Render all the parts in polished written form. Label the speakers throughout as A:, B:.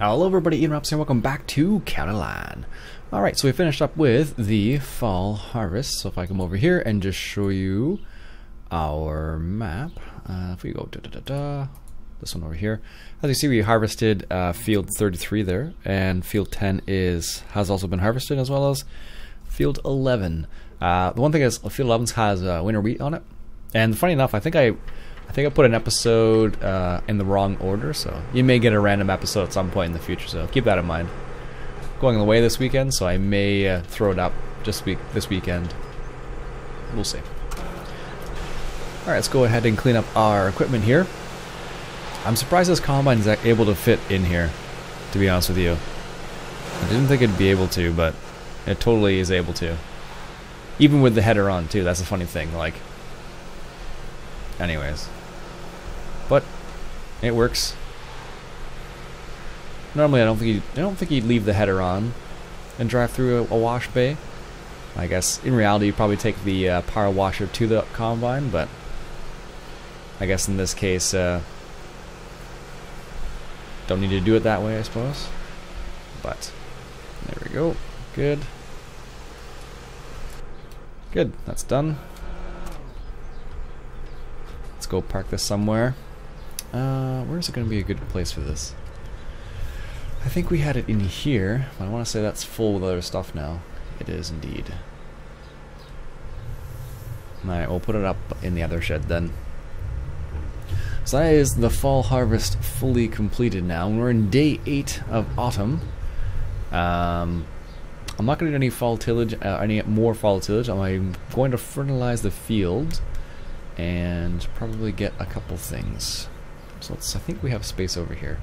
A: Hello everybody, Iain Robson here. Welcome back to Counterline. Alright, so we finished up with the fall harvest. So if I come over here and just show you our map. If we go this one over here. As you see, we harvested field 33 there, and field 10 has also been harvested, as well as field 11. The one thing is, field 11 has winter wheat on it. And funny enough, I think I put an episode in the wrong order, so you may get a random episode at some point in the future, so keep that in mind. Going away this weekend, so I may throw it up this weekend. We'll see. Alright, let's go ahead and clean up our equipment here. I'm surprised this combine is able to fit in here, to be honest with you. I didn't think it'd be able to, but it totally is able to. Even with the header on, too. That's a funny thing, like... Anyways. But it works. Normally, I don't think you'd leave the header on and drive through a wash bay. I guess in reality, you'd probably take the power washer to the combine, but I guess in this case, don't need to do it that way, I suppose. But there we go. Good. Good. That's done. Let's go park this somewhere. Where's it going to be a good place for this? I think we had it in here, but I want to say that's full with other stuff now. It is indeed. Alright, we'll put it up in the other shed then. So that is the fall harvest fully completed now. We're in day 8 of autumn. I'm not going to do any fall tillage, any more fall tillage. I'm going to fertilize the field and probably get a couple things. So I think we have space over here.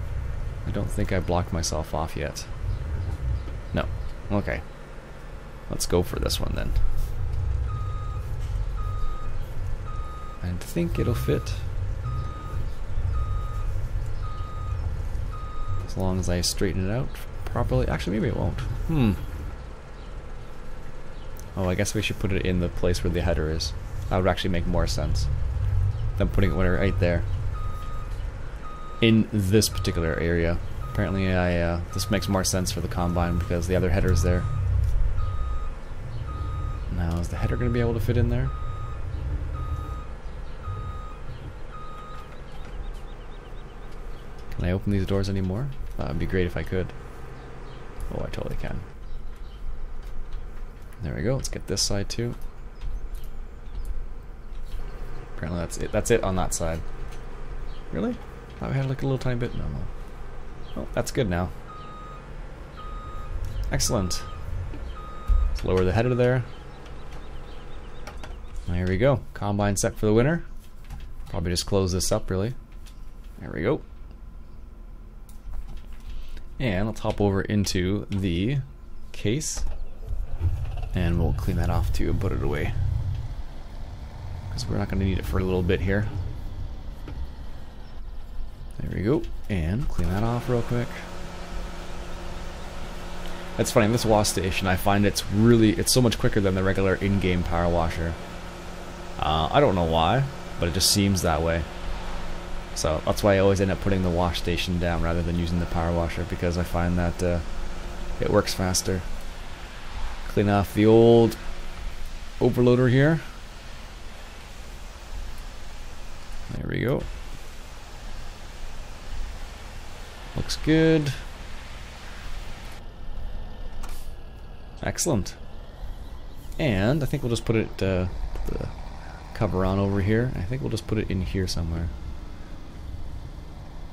A: I don't think I blocked myself off yet. No. Okay. Let's go for this one then. I think it'll fit. As long as I straighten it out properly. Actually, maybe it won't. Oh, I guess we should put it in the place where the header is. That would actually make more sense than putting it right there. In this particular area. Apparently this makes more sense for the combine because the other header is there. Now, is the header going to be able to fit in there? Can I open these doors anymore? That would be great if I could. Oh, I totally can. There we go. Let's get this side too. Apparently that's it. That's it on that side. Really? Thought we had like a little tiny bit. No. Oh, that's good now. Excellent. Let's lower the header there. There we go. Combine set for the winter. Probably just close this up really. There we go. And let's hop over into the case. And we'll clean that off too and put it away. Because we're not going to need it for a little bit here. There we go. And clean that off real quick. That's funny, this wash station, I find it's so much quicker than the regular in-game power washer. I don't know why, but it just seems that way. So that's why I always end up putting the wash station down rather than using the power washer, because I find that it works faster. Clean off the old overloader here. There we go. Looks good. Excellent. And I think we'll just put it, put the cover on over here. I think we'll just put it in here somewhere.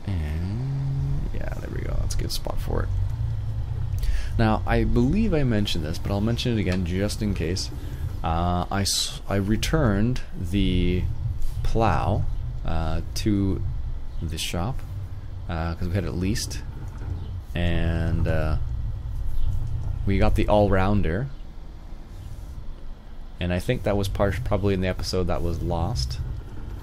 A: And yeah, there we go. That's a good spot for it. Now, I believe I mentioned this, but I'll mention it again just in case. I returned the plow to the shop because we had it leased, and we got the all-rounder, and I think that was probably in the episode that was lost.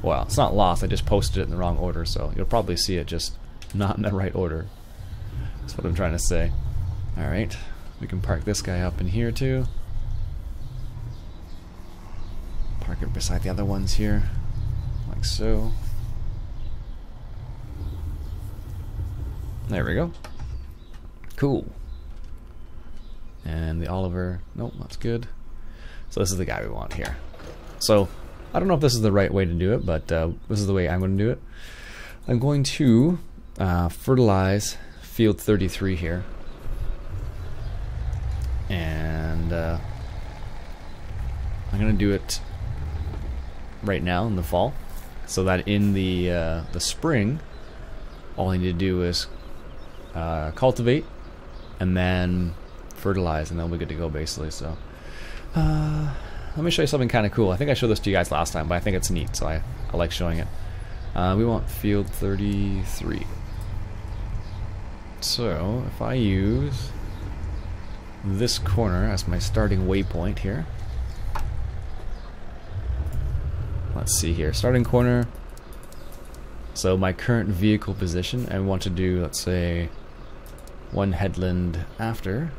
A: Well, it's not lost, I just posted it in the wrong order, so you'll probably see it just not in the right order. That's what I'm trying to say. Alright, we can park this guy up in here too. Park it beside the other ones here, like so. There we go. Cool. And the Oliver, nope, that's good. So this is the guy we want here. So I don't know if this is the right way to do it, but this is the way I'm going to do it. I'm going to fertilize field 33 here. And I'm going to do it right now in the fall, so that in the spring, all I need to do is cultivate and then fertilize, and then we'll be good to go basically. So let me show you something kind of cool. I think I showed this to you guys last time, but I think it's neat, so I like showing it. We want field 33. So if I use this corner as my starting waypoint here, let's see here, starting corner. So my current vehicle position, I want to do, let's say, one headland after.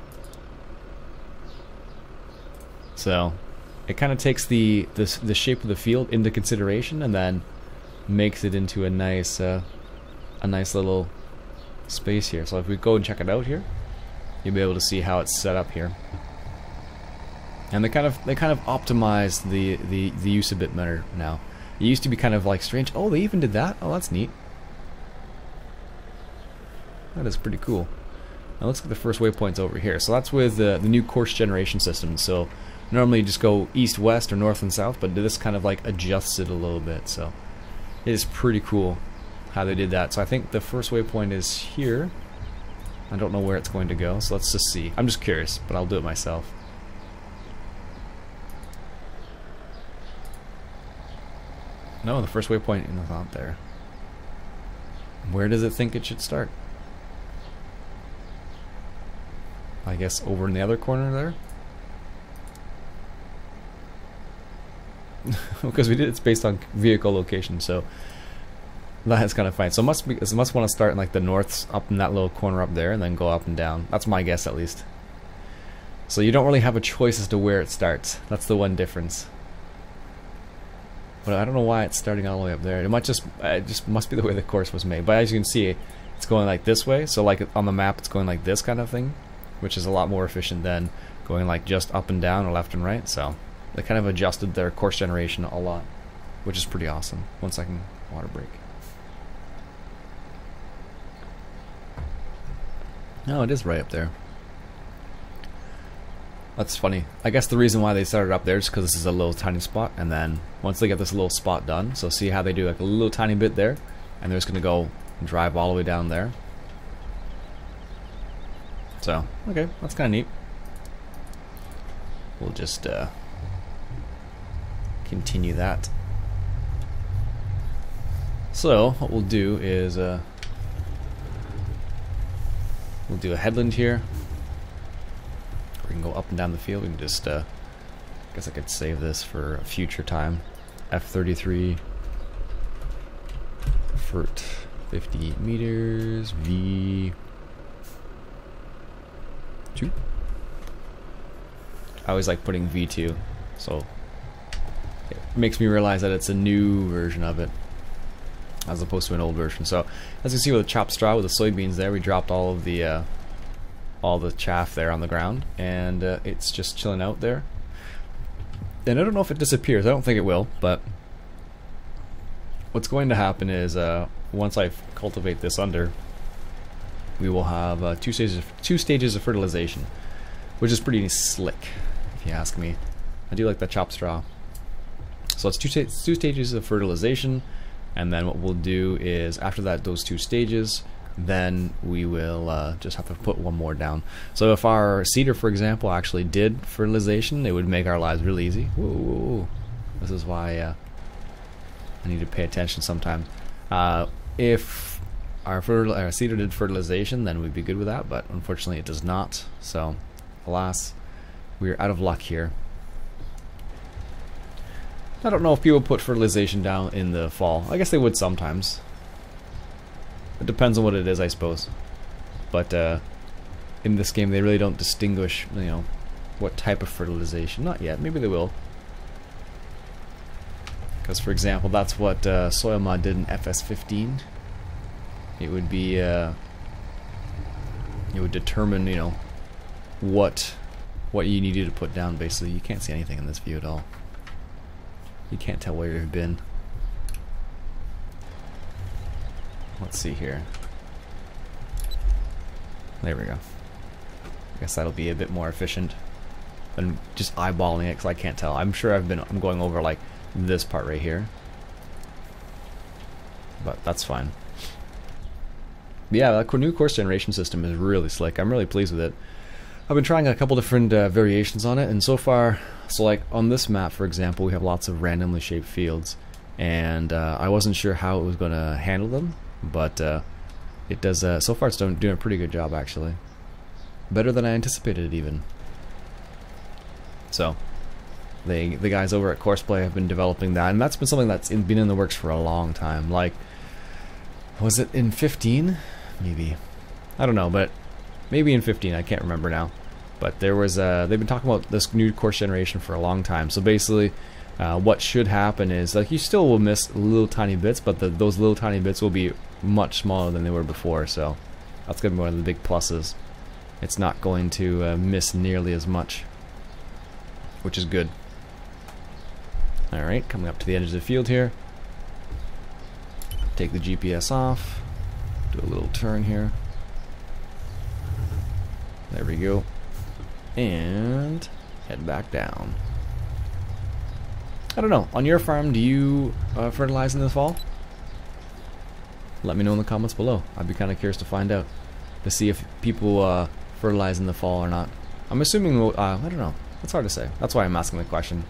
A: So it kind of takes the shape of the field into consideration, and then makes it into a nice little space here. So if we go and check it out here, you'll be able to see how it's set up here. And they kind of optimize the use a bit better now. It used to be kind of like strange. Oh, they even did that? Oh, that's neat. That is pretty cool. Now let's get the first waypoints over here. So that's with the new course generation system. So normally you just go east, west, or north and south, but this kind of like adjusts it a little bit. So it is pretty cool how they did that. So I think the first waypoint is here. I don't know where it's going to go, so let's just see. I'm just curious, but I'll do it myself. No, the first waypoint is not there. Where does it think it should start? I guess over in the other corner there? Because it's based on vehicle location, so that's kind of fine. So it must want to start in like the north, up in that little corner up there, and then go up and down. That's my guess, at least. So you don't really have a choice as to where it starts. That's the one difference. But I don't know why it's starting all the way up there. It just must be the way the course was made. But as you can see, it's going like this way. So like on the map, it's going like this kind of thing, which is a lot more efficient than going like just up and down or left and right. So they kind of adjusted their course generation a lot, which is pretty awesome. 1 second, water break. No, it is right up there. That's funny. I guess the reason why they started up there is because this is a little tiny spot, and then once they get this little spot done, so see how they do like a little tiny bit there, and they're just gonna go drive all the way down there. So, okay, that's kind of neat. We'll just continue that. So, what we'll do is we'll do a headland here. We can go up and down the field. We can just, I guess I could save this for a future time. F33, fert 50 meters, V2. I always like putting V2, so it makes me realize that it's a new version of it, as opposed to an old version. So, as you see with the chopped straw, with the soybeans there, we dropped all the chaff there on the ground, and it's just chilling out there. And I don't know if it disappears. I don't think it will, but what's going to happen is once I cultivate this under, we will have two stages of fertilization, which is pretty slick, if you ask me. I do like that chopped straw. So it's two stages of fertilization, and then what we'll do is after that, those 2 stages, then we will just have to put one more down. So if our cedar, for example, actually did fertilization, it would make our lives really easy. Whoa. This is why I need to pay attention sometimes. If our cedar did fertilization, then we'd be good with that, but unfortunately it does not. So, alas, we're out of luck here. I don't know if people put fertilization down in the fall. I guess they would sometimes. It depends on what it is, I suppose. But in this game, they really don't distinguish, you know, what type of fertilization. Not yet. Maybe they will. Because, for example, that's what SoilMod did in FS15. It would be it would determine, you know, what you needed to put down. Basically, you can't see anything in this view at all. You can't tell where you've been. Let's see here. There we go. I guess that'll be a bit more efficient than just eyeballing it, because I can't tell. I'm sure I'm going over like this part right here, but that's fine. But yeah, that new course generation system is really slick. I'm really pleased with it. I've been trying a couple different variations on it, and so far, so like on this map, for example, we have lots of randomly shaped fields, and I wasn't sure how it was going to handle them, but it does. So far, it's doing a pretty good job, actually. Better than I anticipated, even. So, the guys over at Courseplay have been developing that, and that's been something that's been in the works for a long time. Like, was it in 15? Maybe. I don't know, but maybe in 15. I can't remember now. But there was they've been talking about this new course generation for a long time. So basically, what should happen is, like, you still will miss little tiny bits, but those little tiny bits will be much smaller than they were before. So that's gonna be one of the big pluses. It's not going to miss nearly as much, which is good. Alright, coming up to the edge of the field here. Take the GPS off. Do a little turn here. There we go. And head back down. I don't know, on your farm, do you fertilize in the fall? Let me know in the comments below. I'd be kind of curious to find out, to see if people fertilize in the fall or not. I'm assuming, I don't know. It's hard to say. That's why I'm asking the question.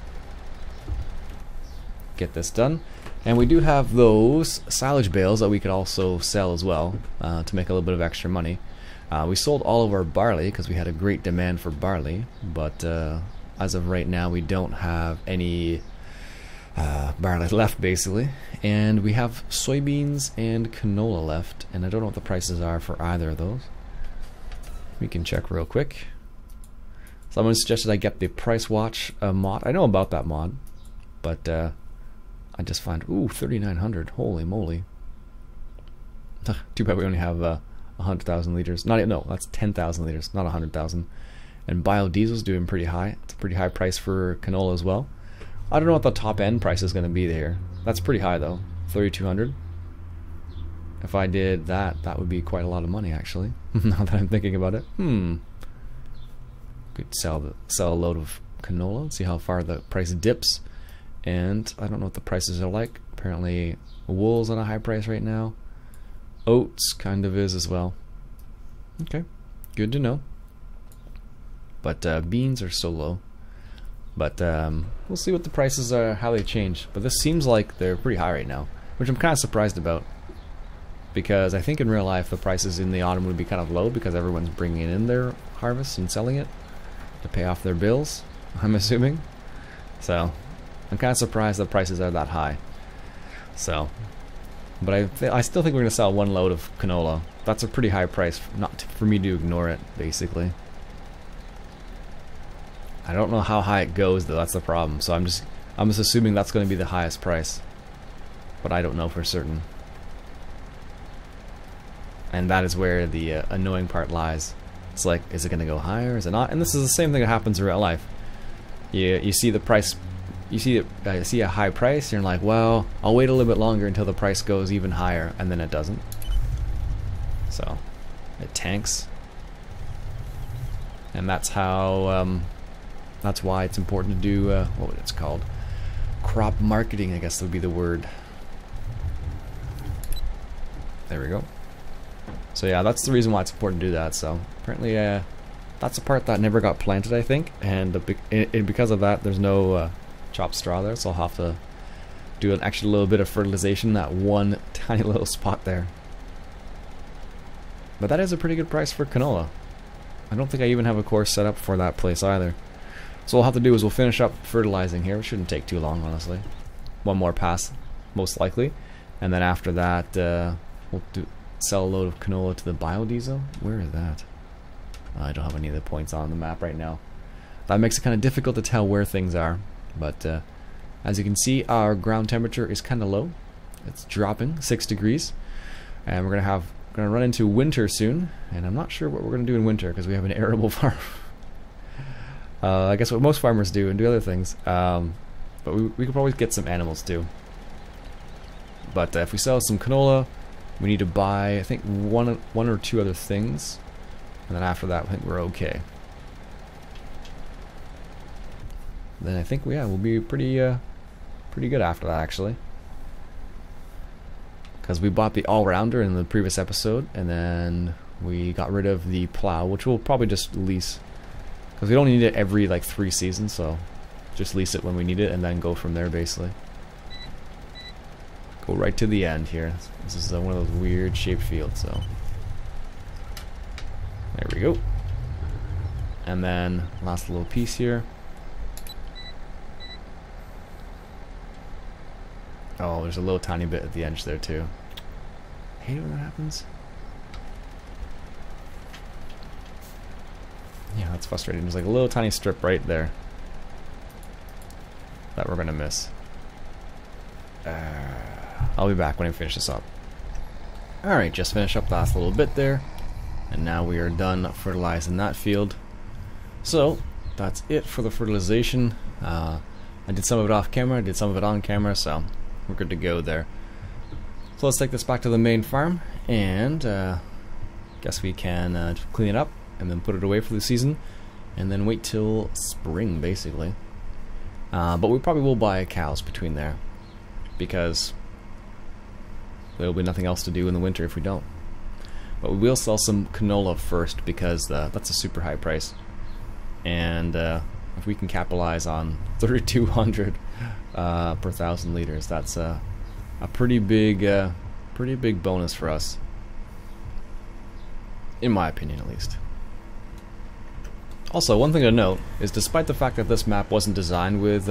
A: Get this done. And we do have those silage bales that we could also sell as well, to make a little bit of extra money. We sold all of our barley because we had a great demand for barley, but as of right now we don't have any barley left, basically. And we have soybeans and canola left, and I don't know what the prices are for either of those. We can check real quick. Someone suggested I get the Price Watch mod. I know about that mod, but I just find, ooh, 3,900. Holy moly. Too bad we only have 100,000 liters. No, that's 10,000 liters, not 100,000. And biodiesel's doing pretty high. It's a pretty high price for canola as well. I don't know what the top end price is going to be there. That's pretty high though, 3,200. If I did that, that would be quite a lot of money, actually. Now that I'm thinking about it, could sell a load of canola and see how far the price dips. And I don't know what the prices are like. Apparently, wool's on a high price right now. Oats kind of is as well. Okay, good to know. But beans are so low. But we'll see what the prices are, how they change. But this seems like they're pretty high right now, which I'm kind of surprised about. Because I think in real life the prices in the autumn would be kind of low because everyone's bringing in their harvest and selling it to pay off their bills, I'm assuming. So I'm kind of surprised the prices are that high. So, but I still think we're going to sell one load of canola. That's a pretty high price, not for me to ignore it, basically. I don't know how high it goes though, that's the problem. So I'm just assuming that's going to be the highest price. But I don't know for certain. And that is where the annoying part lies. It's like, is it going to go higher? Is it not? And this is the same thing that happens in real life. You see the price, you see a high price, and you're like, well, I'll wait a little bit longer until the price goes even higher, and then it doesn't. So it tanks, and that's how. That's why it's important to do what it's called, crop marketing, I guess would be the word. There we go. So yeah, that's the reason why it's important to do that. So apparently that's the part that never got planted, I think, and because of that there's no chopped straw there, so I'll have to do an extra little bit of fertilization in that one tiny little spot there. But that is a pretty good price for canola. I don't think I even have a course set up for that place either. So what we'll have to do is we'll finish up fertilizing here. It shouldn't take too long, honestly. One more pass, most likely, and then after that we'll sell a load of canola to the biodiesel. Where is that? I don't have any of the points on the map right now. That makes it kind of difficult to tell where things are. But as you can see, our ground temperature is kind of low. It's dropping 6 degrees, and we're gonna have We're gonna run into winter soon, and I'm not sure what we're gonna do in winter because we have an arable farm. I guess what most farmers do and do other things. But we could probably get some animals too. But if we sell some canola, we need to buy, I think, one or two other things, and then after that, I think we're okay. Then I think we'll be pretty good after that, actually. Because we bought the all-rounder in the previous episode, and then we got rid of the plow, which we'll probably just lease. Because we don't need it every, like, 3 seasons, so just lease it when we need it, and then go from there, basically. Go right to the end here. This is one of those weird shaped fields, so. There we go. And then, last little piece here. Oh, there's a little tiny bit at the edge there too. I hate it when that happens. Yeah, that's frustrating. There's like a little tiny strip right there that we're gonna miss. I'll be back when I finish this up. Alright, just finished up the last little bit there. And now we are done fertilizing that field. So, that's it for the fertilization. I did some of it off camera, I did some of it on camera, so we're good to go there. So let's take this back to the main farm, and guess we can clean it up and then put it away for the season, and then wait till spring, basically. But we probably will buy cows between there, because there'll be nothing else to do in the winter if we don't. But we will sell some canola first, because that's a super high price, and if we can capitalize on 3,200 per 1,000 liters, that's a pretty big bonus for us, in my opinion, at least. Also, one thing to note is, despite the fact that this map wasn't designed with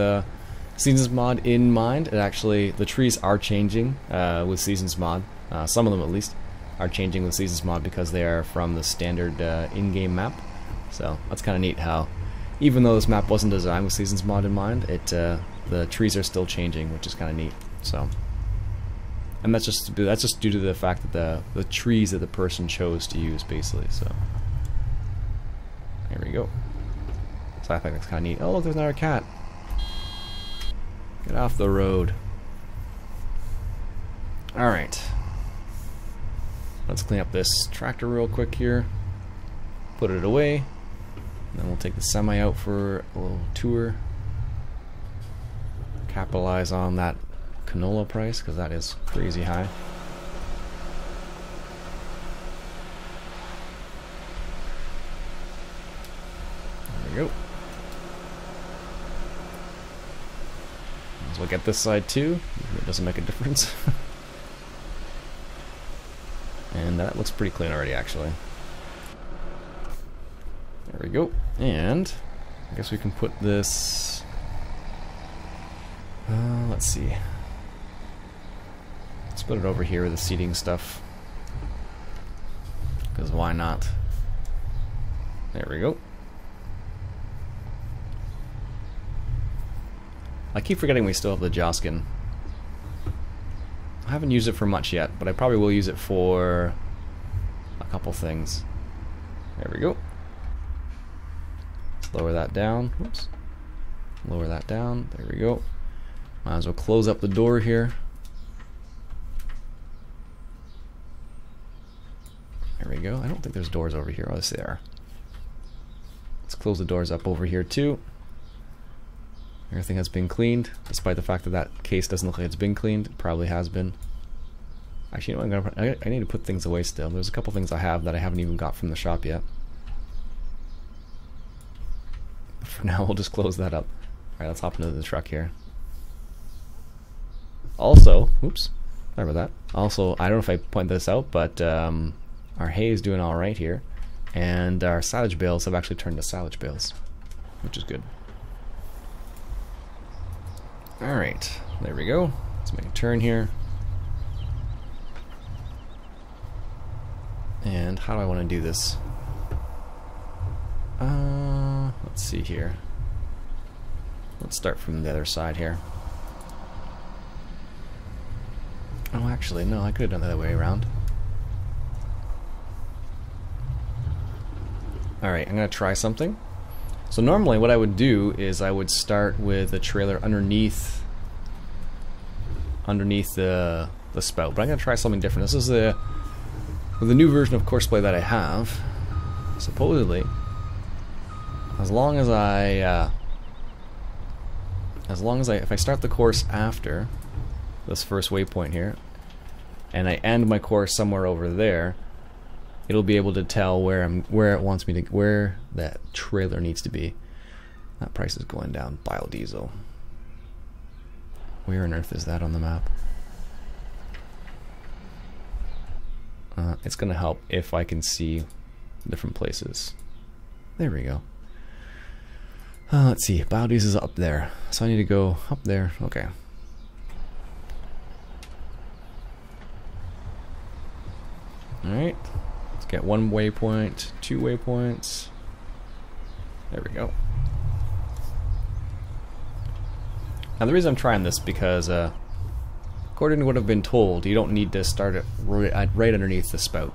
A: Seasons mod in mind, the trees are changing with Seasons mod. Some of them, at least, are changing with Seasons mod because they are from the standard in-game map. So that's kind of neat how, even though this map wasn't designed with Seasons mod in mind, the trees are still changing, which is kind of neat. So, and that's just due to the fact that the trees that the person chose to use, basically. So there we go. So I think that's kind of neat. Oh, look, there's another cat. Get off the road. All right. Let's clean up this tractor real quick here. Put it away. Then we'll take the semi out for a little tour. Capitalize on that canola price, because that is crazy high. There we go. Might as well get this side too. It doesn't make a difference. And that looks pretty clean already, actually. There we go. And I guess we can put this. Let's see. Let's put it over here with the seating stuff, because why not? There we go. I keep forgetting we still have the G.Skill. I haven't used it for much yet, but I probably will use it for a couple things. There we go. Let's lower that down. Whoops. Lower that down. There we go. Might as well close up the door here. There we go. I don't think there's doors over here. Oh, yes, they are. Let's close the doors up over here too. Everything has been cleaned, despite the fact that that case doesn't look like it's been cleaned. It probably has been. Actually, you know what, I need to put things away still. There's a couple things I have that I haven't even got from the shop yet. For now, we'll just close that up. Alright, let's hop into the truck here. Also, oops, sorry about that. Also, I don't know if I pointed this out, but our hay is doing alright here. And our silage bales have actually turned to silage bales, which is good. Alright, there we go. Let's make a turn here. And how do I want to do this? Let's see here. Let's start from the other side here. Oh, actually, no, I could have done the other way around. Alright, I'm going to try something. So normally what I would do is I would start with the trailer underneath the spout, but I'm going to try something different. This is with the new version of Courseplay that I have. Supposedly, if I start the course after this first waypoint here, and I end my course somewhere over there, it'll be able to tell where that trailer needs to be. That price is going down. Biodiesel. Where on earth is that on the map? It's gonna help if I can see different places. There we go. Let's see. Biodiesel is up there, so I need to go up there. Okay. All right. Let's get 1 waypoint, 2 waypoints. There we go. Now the reason I'm trying this because according to what I've been told, you don't need to start it right underneath the spout.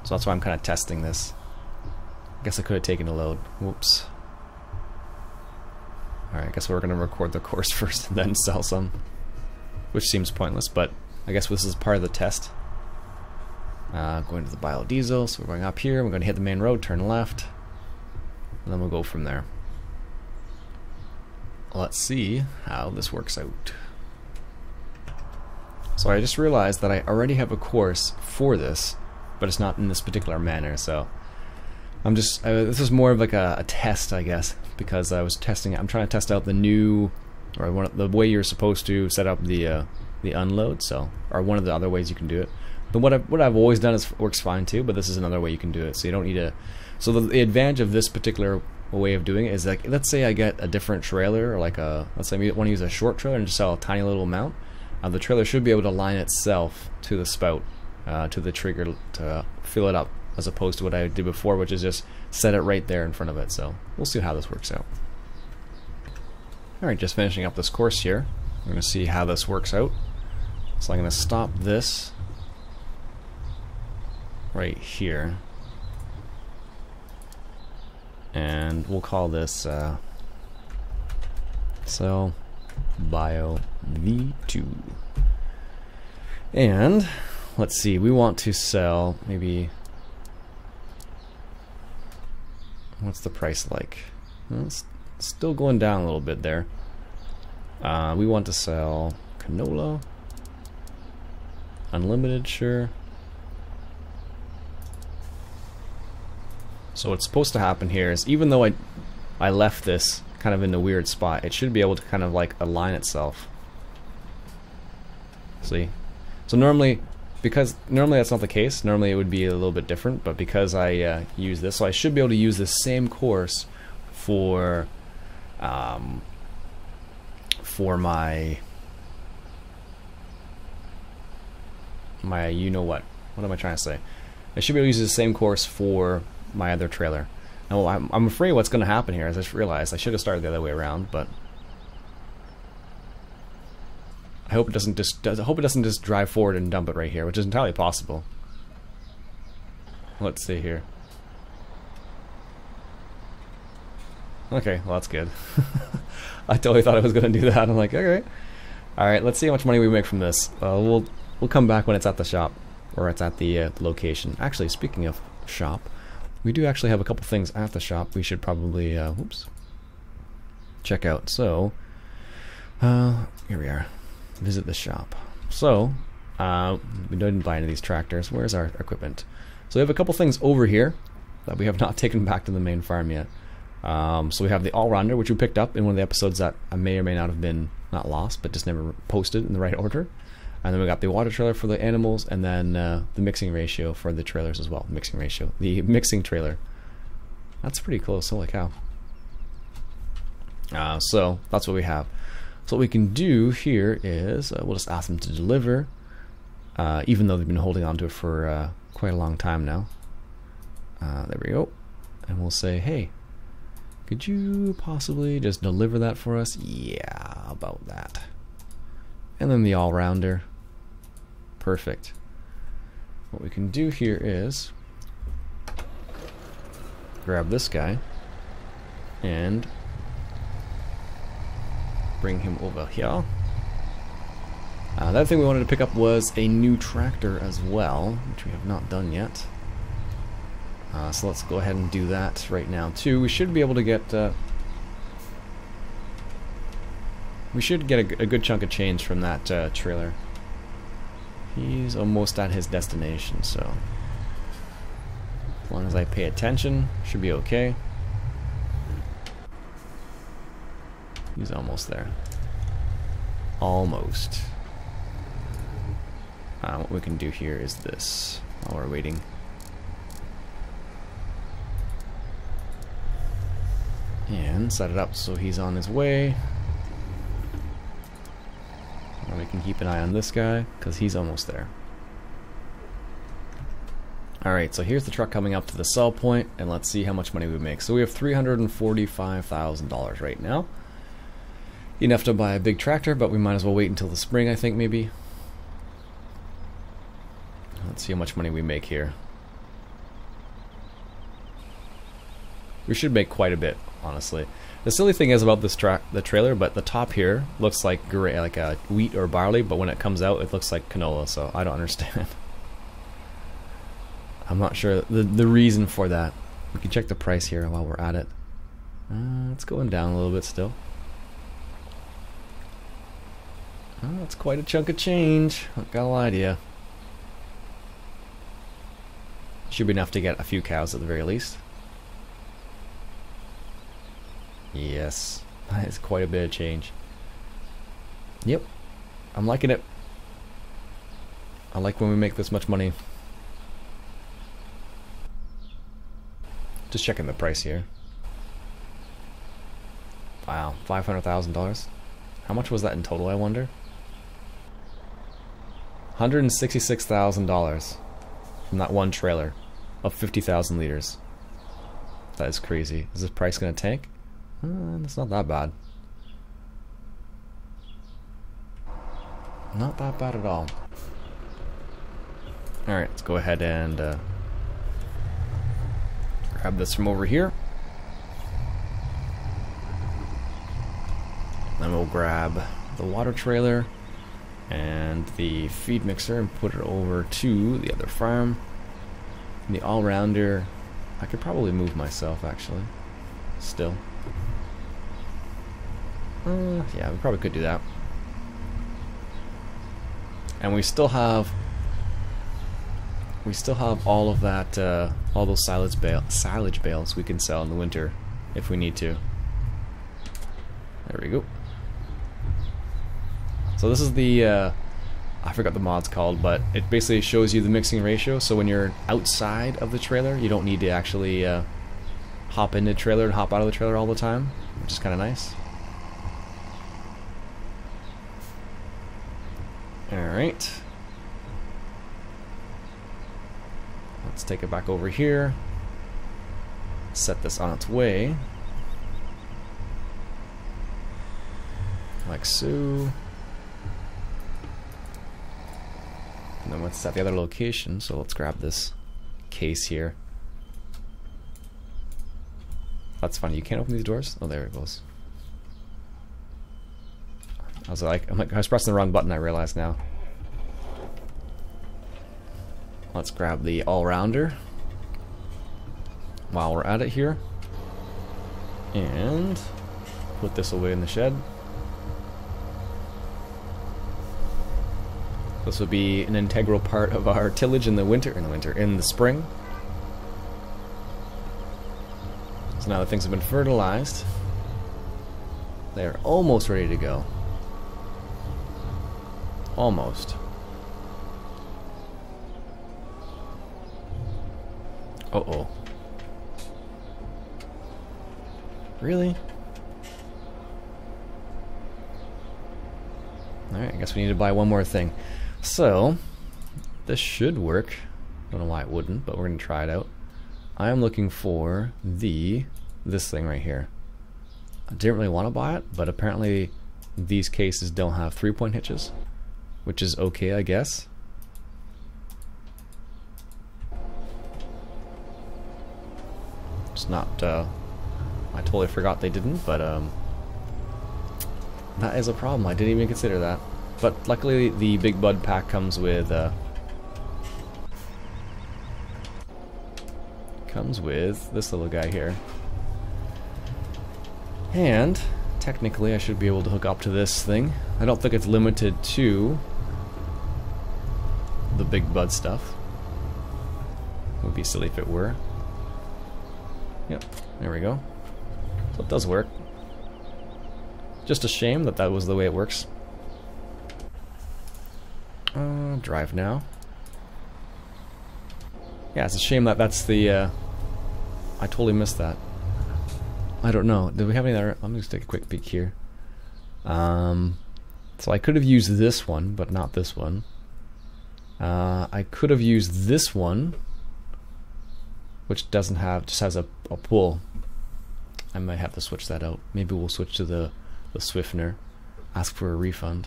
A: So that's why I'm kind of testing this. I guess I could have taken a load. Whoops. Alright, I guess we're going to record the course first and then sell some. Which seems pointless, but I guess this is part of the test. Going to the biodiesel, so we're going up here, we're going to hit the main road, turn left, and then we'll go from there. Let's see how this works out. So I just realized that I already have a course for this, but it's not in this particular manner, so this is more of like a test, I guess, because I was testing it. I'm trying to test out the new, or the way you're supposed to set up the unload, so, or one of the other ways you can do it. But what I've always done works fine too, but this is another way you can do it, so you don't need to. So the advantage of this particular way of doing it is, like, let's say I get a different trailer, or like let's say I want to use a short trailer and just sell a tiny little amount. The trailer should be able to align itself to the spout, to the trigger, to fill it up, as opposed to what I did before, which is just set it right there in front of it. So we'll see how this works out. Alright, just finishing up this course here. We're going to see how this works out. So I'm going to stop this right here, and we'll call this Sell Bio V2. And let's see, we want to sell maybe, what's the price like? Well, it's still going down a little bit there. We want to sell canola, unlimited, sure. So what's supposed to happen here is, even though I left this kind of in a weird spot, it should be able to kind of like align itself. See? So normally that's not the case. Normally it would be a little bit different, but because I use this, so I should be able to use the same course for my you know what am I trying to say? I should be able to use the same course for my other trailer. Now I'm afraid what's going to happen here is I just realized I should have started the other way around, but I hope it doesn't just drive forward and dump it right here, which is entirely possible. Let's see here. Okay, well that's good. I totally thought I was going to do that. I'm like, okay. Alright, let's see how much money we make from this. We'll come back when it's at the shop, or it's at the location. Actually, speaking of shop, we do actually have a couple things at the shop we should probably check out. So here we are. Visit the shop. So we didn't buy any of these tractors. Where's our equipment? So we have a couple things over here that we have not taken back to the main farm yet. So we have the all-rounder, which we picked up in one of the episodes that may or may not have been not lost, but just never posted in the right order. And then we got the water trailer for the animals, and then the mixing ratio for the trailers as well. The mixing trailer. That's pretty close, holy cow. So that's what we have. So what we can do here is we'll just ask them to deliver, even though they've been holding on to it for quite a long time now. There we go. And we'll say, hey, could you possibly just deliver that for us? Yeah, about that. And then the all-rounder. Perfect. What we can do here is grab this guy and bring him over here. The other thing we wanted to pick up was a new tractor as well, which we have not done yet. So let's go ahead and do that right now too. We should be able to get a good chunk of change from that trailer. He's almost at his destination, so as long as I pay attention, should be okay. He's almost there. Almost. What we can do here is this while we're waiting. And set it up so he's on his way. And we can keep an eye on this guy because he's almost there. Alright, so here's the truck coming up to the sell point, and let's see how much money we make. So we have $345,000 right now. Enough to buy a big tractor, but we might as well wait until the spring, I think, maybe. Let's see how much money we make here. We should make quite a bit, honestly. The silly thing is about this the trailer, but the top here looks like a wheat or barley, but when it comes out, it looks like canola. So I don't understand. I'm not sure the reason for that. We can check the price here while we're at it. It's going down a little bit still. Oh, that's quite a chunk of change. Not gonna lie to you. Should be enough to get a few cows at the very least. Yes, that is quite a bit of change. Yep, I'm liking it. I like when we make this much money. Just checking the price here. Wow, $500,000. How much was that in total, I wonder? $166,000 from that one trailer of 50,000 liters. That is crazy. Is this price going to tank? It's not that bad. Not that bad at all. Alright, let's go ahead and grab this from over here. Then we'll grab the water trailer and the feed mixer and put it over to the other farm. And the all-rounder, I could probably move myself actually. Still. Yeah, we probably could do that. And we still have all of that, all those silage bales we can sell in the winter if we need to. There we go. So this is the, I forgot the mod's called, but it basically shows you the mixing ratio. So when you're outside of the trailer, you don't need to actually hop into the trailer and hop out of the trailer all the time, which is kind of nice. Alright. Let's take it back over here. Set this on its way. Like so. And then let's set the other location, so let's grab this case here. That's funny, you can't open these doors? Oh, there it goes. I was pressing the wrong button, I realize now. Let's grab the all-rounder while we're at it here. And put this away in the shed. This will be an integral part of our tillage in the spring. So now that things have been fertilized, they're almost ready to go. Almost. Uh-oh. Really? Alright, I guess we need to buy one more thing. So, this should work. Don't know why it wouldn't, but we're going to try it out. I am looking for this thing right here. I didn't really want to buy it, but apparently these cases don't have 3-point hitches, which is okay, I guess. It's not, I totally forgot they didn't, but that is a problem. I didn't even consider that. But luckily the Big Bud pack comes with this little guy here. And technically I should be able to hook up to this thing. I don't think it's limited to the Big Bud stuff. It would be silly if it were. Yep, there we go. So it does work. Just a shame that that was the way it works. Drive now. Yeah, it's a shame that that's the, I totally missed that. I don't know. Do we have any other? Let me just take a quick peek here. So I could have used this one, but not this one. I could have used this one, which doesn't have, just has a pull. I might have to switch that out. Maybe we'll switch to the Swiftner. Ask for a refund.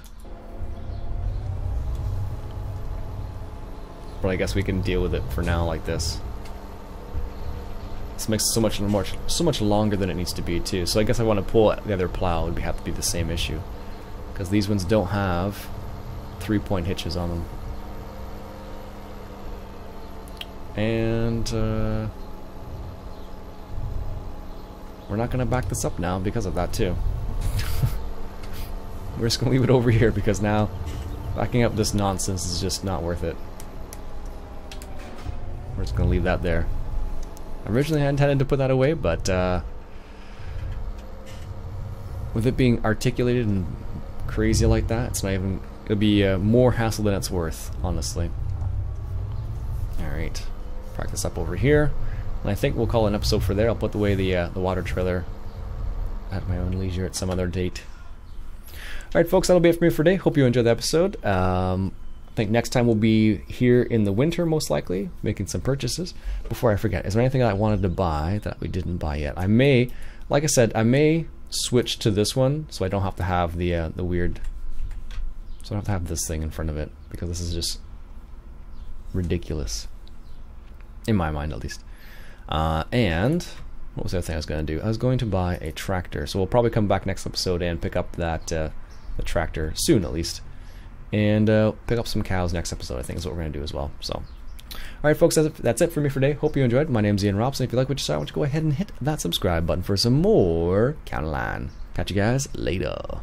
A: But I guess we can deal with it for now like this. This makes it so much longer than it needs to be too. So I guess I want to pull the other plow. It would have to be the same issue, because these ones don't have 3-point hitches on them. And we're not going to back this up now because of that too. We're just going to leave it over here because now backing up this nonsense is just not worth it. We're just going to leave that there. Originally I intended to put that away, but with it being articulated and crazy like that, it's not even, it'll be more hassle than it's worth, honestly. Alright, park this up over here, and I think we'll call it an episode for there. I'll put away the water trailer at my own leisure at some other date. Alright folks, that'll be it for me for today. Hope you enjoyed the episode. I think next time we'll be here in the winter, most likely, making some purchases. Before I forget, is there anything I wanted to buy that we didn't buy yet? I may, like I said, I may switch to this one so I don't have to have the weird, so I don't have to have this thing in front of it, because this is just ridiculous. In my mind, at least. And what was the other thing I was going to do? I was going to buy a tractor, so we'll probably come back next episode and pick up that the tractor soon, at least. And pick up some cows next episode, I think is what we're going to do as well. So, alright folks, that's it for me for today. Hope you enjoyed. My name's Iain Robson. If you like what you saw, why don't you go ahead and hit that subscribe button for some more Counterline. Catch you guys later.